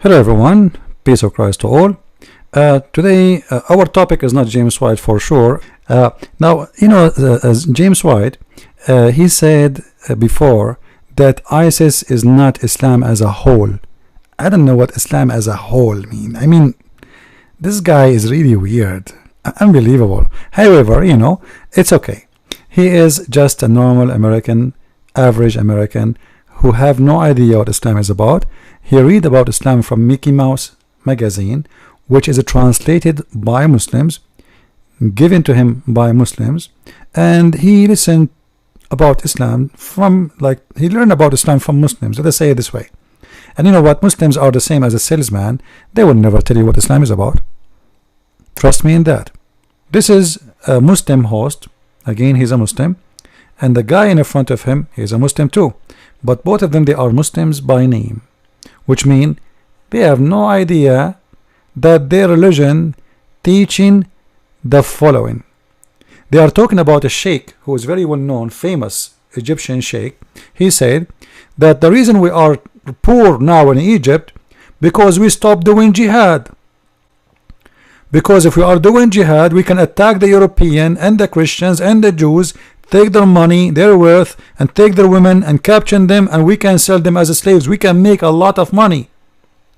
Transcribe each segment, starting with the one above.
Hello everyone, peace of Christ to all. Today our topic is not James White for sure. Now you know as James White, he said before that ISIS is not Islam as a whole. I don't know what Islam as a whole mean. I mean, this guy is really weird, unbelievable. However, you know, it's okay. He is just a normal American, average American who have no idea what Islam is about. He read about Islam from Mickey Mouse magazine, which is translated by Muslims, given to him by Muslims, and he listened about Islam from, like, he learned about Islam from Muslims. Let us say it this way. And you know what? Muslims are the same as a salesman. They will never tell you what Islam is about. Trust me in that. This is a Muslim host. Again, he's a Muslim, and the guy in front of him, he's a Muslim too. But both of them, they are Muslims by name, which mean they have no idea that their religion teaching the following. They are talking about a sheikh who is very well known, famous Egyptian sheikh. He said that the reason we are poor now in Egypt because we stopped doing jihad. Because if we are doing jihad, we can attack the European and the Christians and the Jews, take their money, their wealth, and take their women and capture them, and we can sell them as slaves. We can make a lot of money.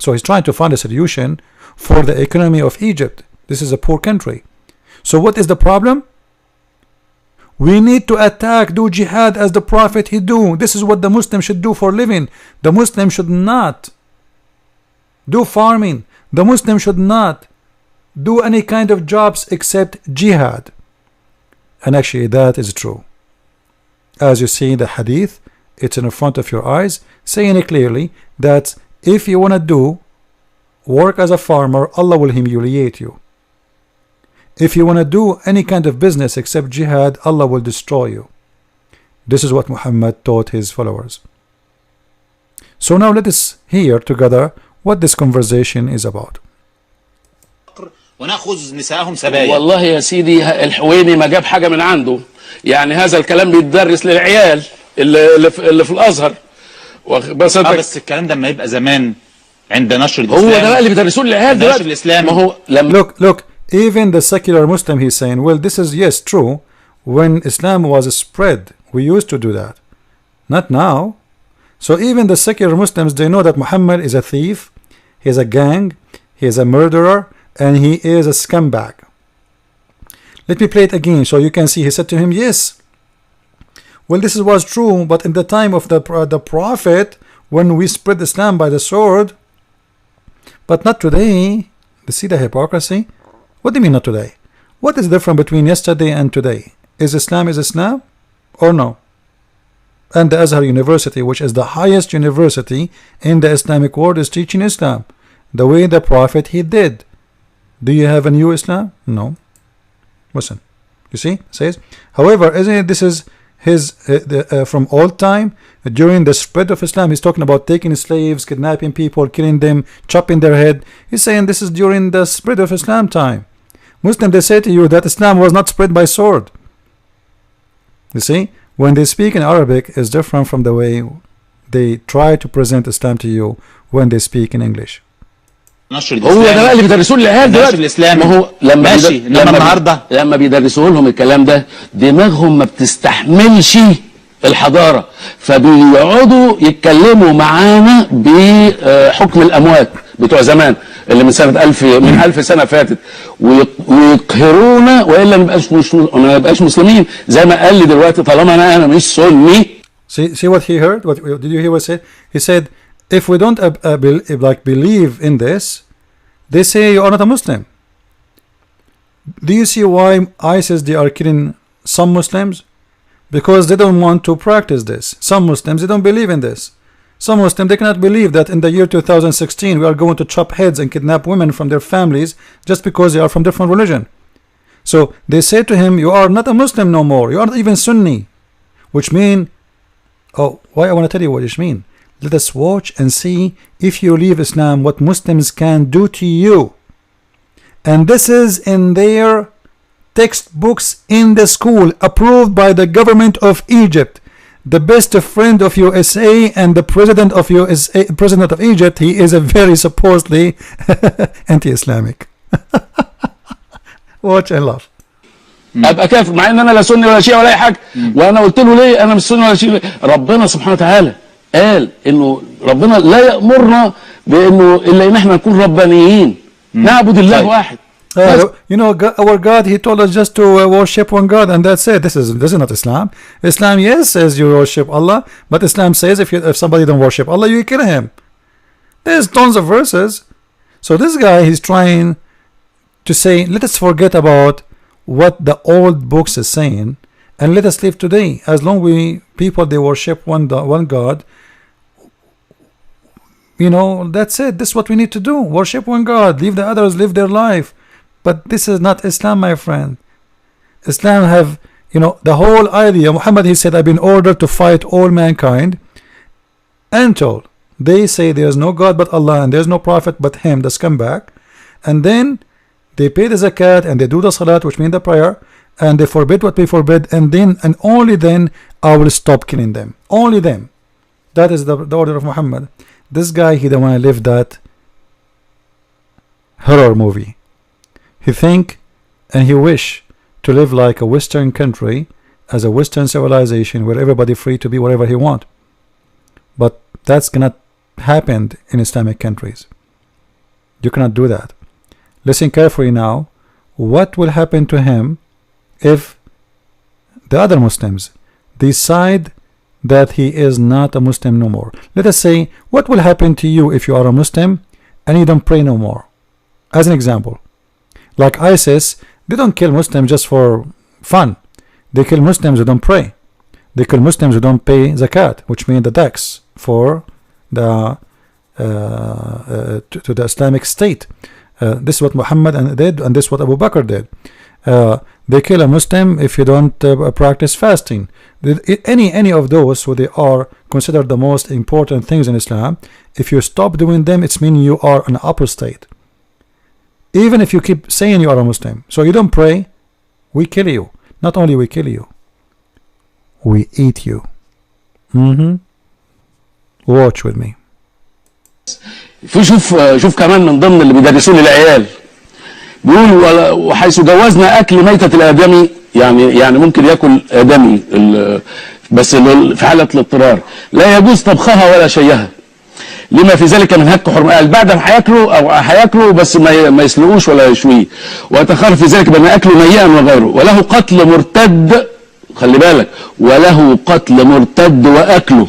So he's trying to find a solution for the economy of Egypt. This is a poor country. So what is the problem? We need to attack, do jihad as the Prophet he do. This is what the Muslim should do for living. The Muslim should not do farming. The Muslim should not do any kind of jobs except jihad. And actually that is true. As you see in the hadith, it's in front of your eyes, saying it clearly that if you want to do work as a farmer, Allah will humiliate you. If you want to do any kind of business except jihad, Allah will destroy you. This is what Muhammad taught his followers. So now let us hear together what this conversation is about. ونأخذ نساءهم سبايا. والله يا سيدي الحويني ما جاب حاجة من عنده، يعني هذا الكلام بيتدرس للعيال اللي في الأزهر. بس الكلام ده لما يبقى زمان عند نشر الإسلام. هو ده بقى اللي بيدرسوه للعيال دلوقتي. نشر الإسلام. ما هو لما Look, even the secular Muslim, he's saying, well, this is, yes, true. When Islam was spread, we used to do that. Not now. So even the secular Muslims, they know that Muhammad is a thief, he is a gang, he is a murderer, and he is a scumbag. Let me play it again so you can see. He said to him, yes, well, this was true, but in the time of the Prophet, when we spread Islam by the sword, but not today. You see the hypocrisy? What do you mean not today? What is the difference between yesterday and today? Is Islam or no? And the Azhar University, which is the highest university in the Islamic world, is teaching Islam the way the Prophet he did. Do you have a new Islam? No. Listen, you see, it says, however, isn't it, this is his from old time, during the spread of Islam. He's talking about taking slaves, kidnapping people, killing them, chopping their head. He's saying this is during the spread of Islam time. Muslim, they say to you that Islam was not spread by sword. You see, when they speak in Arabic is different from the way they try to present Islam to you when they speak in English. نشر هو ده بقى اللي بيدرسوه للعيال نشر دلوقتي. الإسلام. ما هو ماشي، إنما النهارده لما بيدرسوه لهم الكلام ده دماغهم ما بتستحملش الحضارة، فبيقعدوا يتكلموا معانا بحكم الأموات بتوع زمان اللي من سنة 1000 سنة فاتت، ويقهرونا وإلا ما نبقاش مسلمين زي ما قال لي دلوقتي طالما أنا مش سني. See what he heard? What did you hear what he said? He said, if we don't believe in this, they say you are not a Muslim. Do you see why ISIS, they are killing some Muslims? Because they don't want to practice this. Some Muslims, they don't believe in this. Some Muslims, they cannot believe that in the year 2016 we are going to chop heads and kidnap women from their families just because they are from different religion. So they say to him, you are not a Muslim no more, you are not even Sunni, which mean, oh, why I want to tell you what it mean. Let us watch and see, if you leave Islam, what Muslims can do to you. And this is in their textbooks in the school, approved by the government of Egypt. the best friend of USA and the president of USA, president of Egypt, he is a very supposedly anti-Islamic. watch and laugh. ابقى كافر مع ان انا لا سني ولا شيعي ولا اي حاجه. وانا قلت له ليه انا مش سني ولا شيعي؟ ربنا سبحانه وتعالى قال انه ربنا لا يامرنا بانه الا ان احنا نكون ربانيين نعبد الله واحد. You know, our God, he told us just to worship one God, and that's it. This is not Islam. Islam, yes, says you worship Allah, but Islam says if somebody don't worship Allah, you kill him. There's tons of verses. So this guy, he's trying to say, let us forget about what the old books is saying, and let us live today. As long we people they worship one God, you know, that's it. This is what we need to do. Worship one God. Leave the others live their life. But this is not Islam, my friend. Islam have, you know, the whole idea. Muhammad, he said, I've been ordered to fight all mankind until they say there's no God but Allah and there's no prophet but him, the scumbag. And then they pay the zakat and they do the salat, which means the prayer, and they forbid what we forbid, and then and only then I will stop killing them. Only them. That is the order of Muhammad. This guy, he don't want to live that horror movie. He think and he wish to live like a Western country, as a Western civilization where everybody free to be whatever he want. But that's cannot happen in Islamic countries. You cannot do that. Listen carefully now. What will happen to him if the other Muslims decide that he is not a Muslim no more? Let us say, what will happen to you if you are a Muslim and you don't pray no more? As an example, like ISIS, they don't kill Muslims just for fun. They kill Muslims who don't pray. They kill Muslims who don't pay zakat, which means the tax for the to the Islamic State. This is what Muhammad did, and this is what Abu Bakr did. They kill a Muslim if you don't practice fasting. Any of those who they are considered the most important things in Islam, if you stop doing them, it's mean you are an apostate. Even if you keep saying you are a Muslim, so you don't pray, we kill you. Not only we kill you, we eat you. Watch with me. في شوف كمان من ضمن اللي بيدرسوه للعيال بيقول وحيث جوزنا اكل ميتة الادمي، يعني ممكن ياكل ادمي بس في حالة الاضطرار لا يجوز طبخها ولا شيها لما في ذلك من هك حرمة. قال بعد ما هياكلوا بس ما يسلقوش ولا يشويه، ويتخرج في ذلك بان اكله نيئا وغيره، وله قتل مرتد. خلي بالك، وله قتل مرتد واكله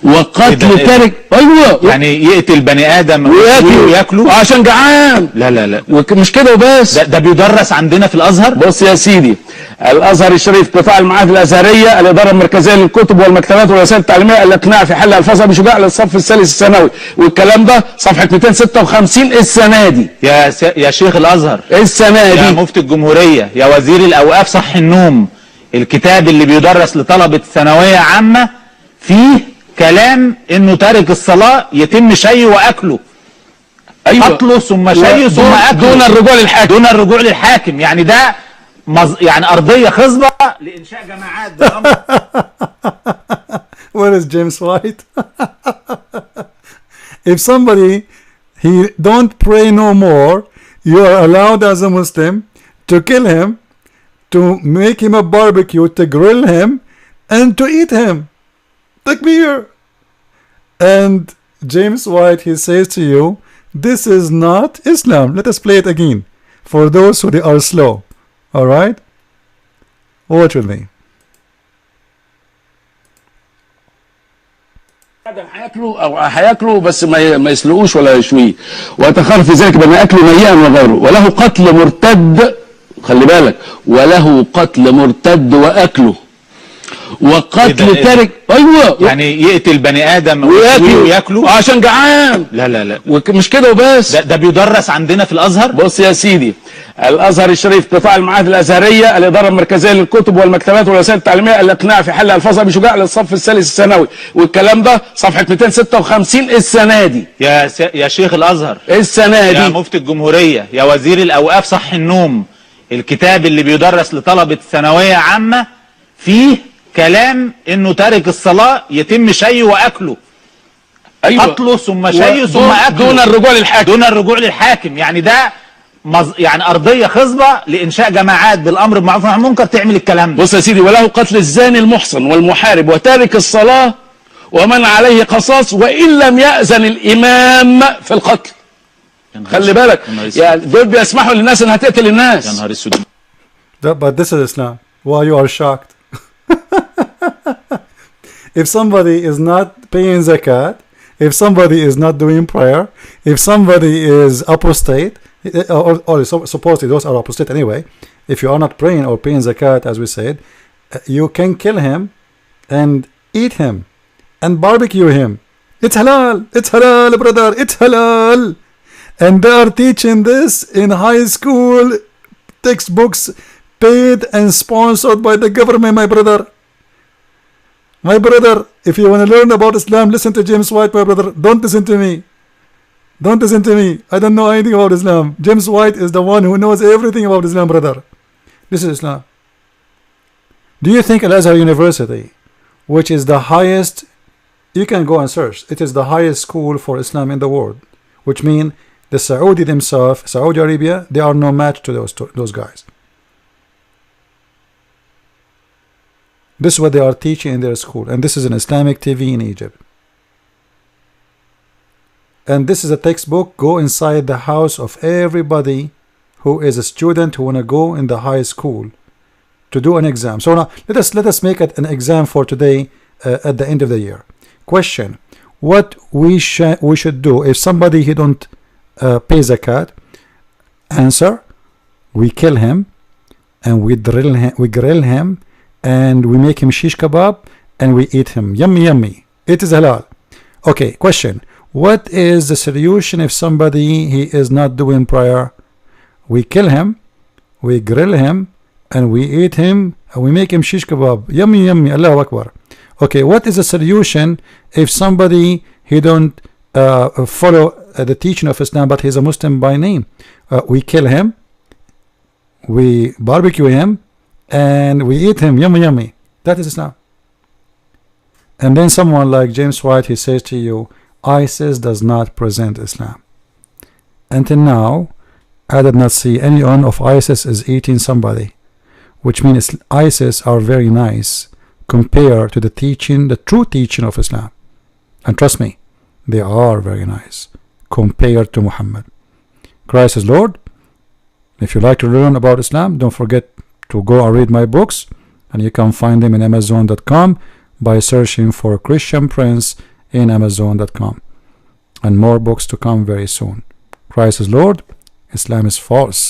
وقتل تارك. ايوه يعني يقتل بني ادم وياكله عشان جعان. لا مش كده وبس، ده بيدرس عندنا في الازهر. بص يا سيدي، الازهر الشريف قطاع المعاهد الازهريه، الاداره المركزيه للكتب والمكتبات والوسائل التعليميه، الاقناع في حل الفاظها بشجاع للصف الثالث الثانوي، والكلام ده صفحه 256 السنه دي. يا شيخ الازهر السنه دي، يا مفتي الجمهوريه، يا وزير الاوقاف، صح النوم، الكتاب اللي بيدرس لطلبه ثانويه عامه فيه كلام انه تارك الصلاة يتم شيء واكله. أيوة. قتله ثم شيء ثم اكله دون الرجوع للحاكم. دون الرجوع للحاكم. يعني ده يعني ارضية خصبة لانشاء جماعات. Where is James White? If somebody he don't pray no more, you are allowed as a Muslim to kill him, to make him a barbecue, to grill him, and to eat him. Takbir. And James White, he says to you, this is not Islam. Let us play it again for those who they are slow. All right, watch with me. هياكلوا بس ما يسلقوش ولا يشويه، ويتخرج في ذلك بان اكله نيئا وغيره، وله قتل مرتد. خلي بالك، وله قتل مرتد واكله وقتل تارك. ايوه يعني يقتل بني ادم وياكله عشان جعان. لا مش كده وبس، ده بيدرس عندنا في الازهر. بص يا سيدي، الازهر الشريف قطاع المعاهد الازهريه، الاداره المركزيه للكتب والمكتبات والوسائل التعليميه، الاقناع في حل الفاظها بشجاع للصف الثالث الثانوي، والكلام ده صفحه 256 السنه دي. يا شيخ الازهر السنه دي، يا مفتي الجمهوريه، يا وزير الاوقاف، صح النوم، الكتاب اللي بيدرس لطلبه ثانويه عامه فيه كلام انه تارك الصلاة يتم شيه واكله. ايوه قتله ثم شيه ثم اكله دون الرجوع للحاكم. دون الرجوع للحاكم. يعني ده يعني ارضية خصبة لانشاء جماعات بالامر بالمعروف والنهي عن المنكر تعمل الكلام ده. بص يا سيدي، وله قتل الزاني المحصن والمحارب وتارك الصلاة ومن عليه قصاص وان لم يأذن الامام في القتل. خلي بالك يعني دول بيسمحوا للناس انها تقتل الناس. يا نهار اسود. But this is Islam. Why you are shocked? If somebody is not paying zakat, if somebody is not doing prayer, if somebody is apostate, or supposedly those are apostate anyway, if you are not praying or paying zakat, as we said, you can kill him and eat him and barbecue him. It's halal. It's halal, brother. It's halal. And they are teaching this in high school textbooks, paid and sponsored by the government, my brother. My brother, if you want to learn about Islam, listen to James White, my brother. Don't listen to me. Don't listen to me. I don't know anything about Islam. James White is the one who knows everything about Islam, brother. This is Islam. Do you think Al-Azhar University, which is the highest, you can go and search, it is the highest school for Islam in the world, which means the Saudi themselves, Saudi Arabia, they are no match to those guys. This is what they are teaching in their school, and this is an Islamic TV in Egypt. And this is a textbook. Go inside the house of everybody who is a student who want to go in the high school to do an exam. So now let us make it an exam for today at the end of the year. Question: what we should do if somebody he don't pay zakat? Answer: we kill him and we grill him and we make him shish kebab and we eat him. Yummy, yummy. It is halal. Okay, question: what is the solution if somebody he is not doing prayer? We kill him, we grill him, and we eat him, and we make him shish kebab. Yummy, yummy. Allahu Akbar. Okay, what is the solution if somebody he don't follow the teaching of Islam, but he's a Muslim by name? We kill him, we barbecue him, and we eat him. Yummy, yummy. That is Islam. And then someone like James White, he says to you, ISIS does not present Islam. Until now, I did not see anyone of ISIS is eating somebody, which means ISIS are very nice compared to the teaching, the true teaching of Islam. And trust me, they are very nice compared to Muhammad. Christ is Lord. If you like to learn about Islam, don't forget to go and read my books, and you can find them in Amazon.com by searching for Christian Prince in Amazon.com, and more books to come very soon. Christ is Lord, Islam is false.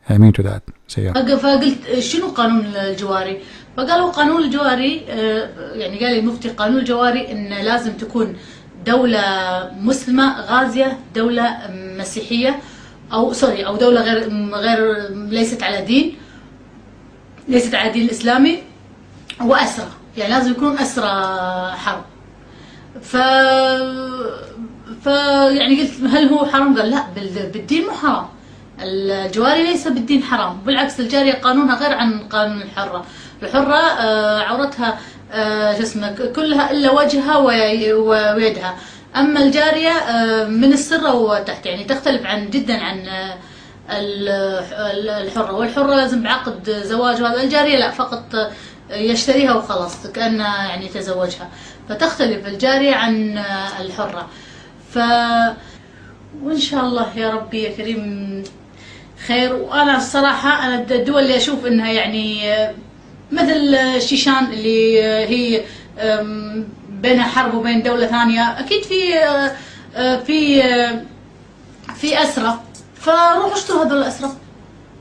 I mean to that. Say yeah. فقلت شنو قانون الجواري؟ فقالوا قانون الجواري يعني قال المفتي قانون الجواري ان لازم تكون دولة مسلمة غازية، دولة مسيحية او سوري او دولة غير ليست على دين، ليست على دين الاسلامي، واسرى، يعني لازم يكون اسرى حرب. يعني قلت هل هو حرام؟ قال لا، بالدين مو حرام. الجواري ليس بالدين حرام، بالعكس الجارية قانونها غير عن قانون الحرة. الحرة عورتها شو اسمه كلها الا وجهها ويدها، اما الجارية من السرة وتحت، يعني تختلف جدا عن الحرة. والحرة لازم بعقد زواج، وهذا الجارية لا، فقط يشتريها وخلاص كأنه يعني يتزوجها، فتختلف الجارية عن الحرة. وإن شاء الله يا ربي يا كريم خير. وأنا الصراحة أنا الدول اللي أشوف إنها يعني مثل الشيشان اللي هي بينها حرب وبين دولة ثانية، أكيد في أسرى، فروحوا اشتروا هذول الأسرى،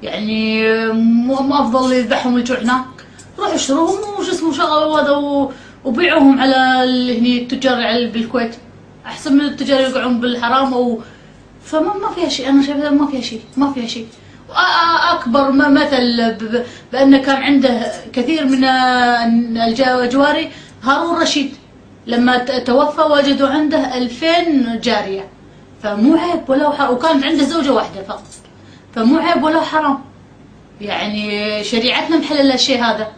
يعني مو أفضل يذبحهم الجوع هناك؟ روحوا اشتروهم وش اسمه شغلوا هذا وبيعوهم على هني التجار بالكويت، أحسن من التجار يقعون بالحرام. فما فيها شيء، أنا شايفة ما فيها شيء. أكبر مثل بأنه كان عنده كثير من الجواري هارون رشيد، لما توفى وجدوا عنده 2000 جارية، فمو عيب ولا حرام، وكانت عنده زوجة واحدة فقط، فمو عيب ولا حرام. يعني شريعتنا محللة الشيء هذا،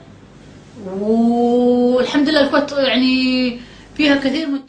والحمد لله الكويت يعني فيها كثير من